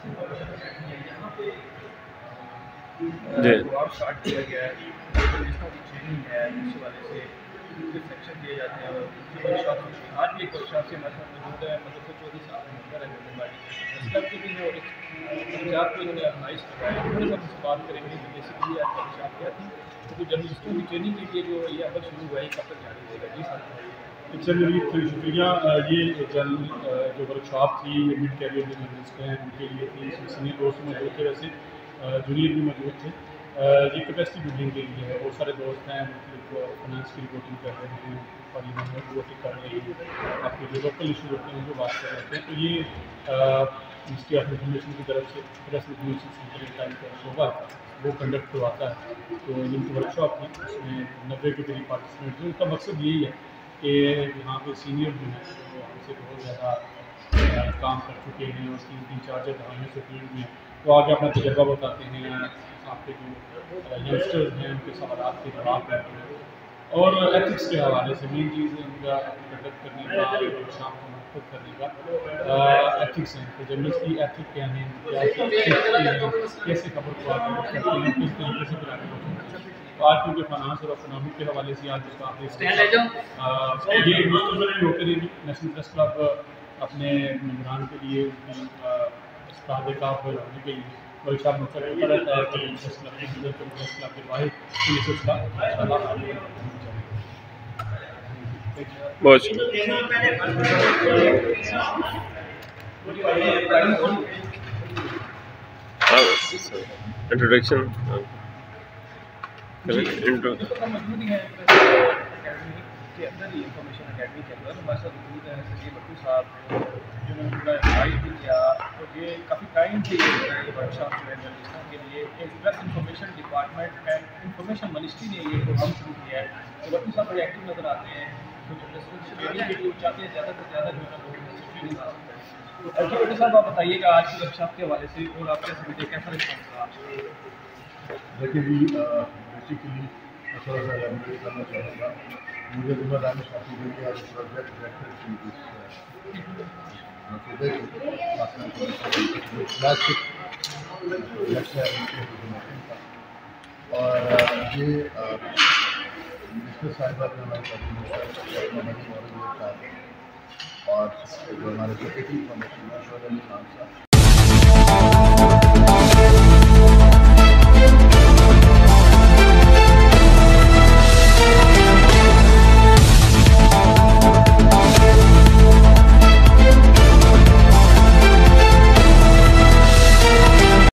جی start کیا گیا ہے ٹریننگ ہے اس حوالے سے سیکشن دیے جاتے ہیں اور ورکشاپ آج بھی ایک ورکشاپ سے ہمارے ساتھ موجود ہے مطلب چودھری صاحب ممبر ہے مسلم کے بھی ہے اور پنجاب کو انہوں نے آرگنائز کروایا ہے تھوڑے سا ہم سے بات کریں گے کہ بیسیکلی آج ورکشاپ کیا تھی تو جرنلسٹوں کی ٹریننگ کے لیے جو یہ اب شروع ہوا ہے کب تک جاری رہے گا جی سر چلیے شکریہ. یہ جنرل جو ورکشاپ تھی یہ مڈ کیریئر جو جرنلسٹ ہیں ان کے لیے تھی. اس میں سینئر دوست موجود تھے, ویسے جونیئر بھی موجود تھے. یہ کیپیسٹی بلڈنگ کے لیے ہے. بہت سارے دوست ہیں مختلف فائنانس کی رپورٹنگ کر رہے ہیں اور رپورٹنگ کر رہے ہیں, آپ کے جو لوکل ایشو ہوتے ہیں جو بات کر رہے ہیں. تو یہ منسٹری آف انفارمیشن کی طرف سے پریس انفارمیشن سینٹر ٹائم کا شعبہ وہ کنڈکٹ کرواتا ہے. تو ان کی ورکشاپ تھی, اس میں 90 کے قریب پارٹیسپینٹ تھے. ان کا مقصد یہی ہے کہ یہاں پہ سینئر جو ہیں وہ ہم سے بہت زیادہ کام کر چکے ہیں اور 3 چارجر ہمیں سے فیلڈ میں وہ آگے اپنا تجربہ بتاتے ہیں. آپ کے جو ینگسٹرز ہیں ان کے سوالات کے جواب دیتے ہیں اور ایتھکس کے حوالے سے مین چیز ہے ان کا کنڈکٹ کرنے کا ورکشاپ کو منعقد کرنے کا ایتھکس ہیں کہ جرنلسٹ کی ایتھک کیا ہے, کیسے خبر کو آپ کرتے ہیں, کس طریقے سے پھر آگے بڑھتے ہیں. تو آج کیونکہ فائنانس اور اکنامک کے حوالے سے آج آپ یہ مستقبل بھی ہوتے رہے گی. نیشنل پریس کلب اپنے ممبران کے لیے استعدادکار بڑھانے کے لیے ورکشاپ منعقد ہوتا رہتا ہے. پریس کلب کے اندر پریس کلب کے باہر بہت انٹروڈکشن موجود ہی ہیں کے اندر ہی انفارمیشن اکیڈمی کے اندر ہمارے ساتھ موجود ہیں سید بٹو صاحب جنہوں نے پورا ایڈوائز بھی کیا اور یہ کافی ٹائم سے یہ ورکشاپ جو ہے جرنلسٹوں کے لیے press information department and information ministry نے یہ پروگرام شروع کیا ہے. تو بٹو صاحب بڑے ایکٹیو نظر آتے ہیں تو جرنلسٹوں کی ٹریننگ کے لیے چاہتے ہیں زیادہ سے زیادہ جو ہے نا لوگ ٹریننگ حاصل کریں. جی بٹو صاحب آپ بتائیے گا آج کی ورکشاپ کے حوالے سے اور آپ کیسے ملے, کیسا رسپانس رہا آپ سے؟ دیکھیے جی بیسیکلی میں تھوڑا سا ایڈمیٹ کرنا چاہوں گا. مجھے ذمہ داری سونپی گئی ہے پروجیکٹ ڈائریکٹر کی صوبے کی کلاسک پروجیکٹ ہے اور یہ مسٹر صاحبہ جو ہمارے اور جو ہمارے ڈپٹی انفارمیشن خان صاحب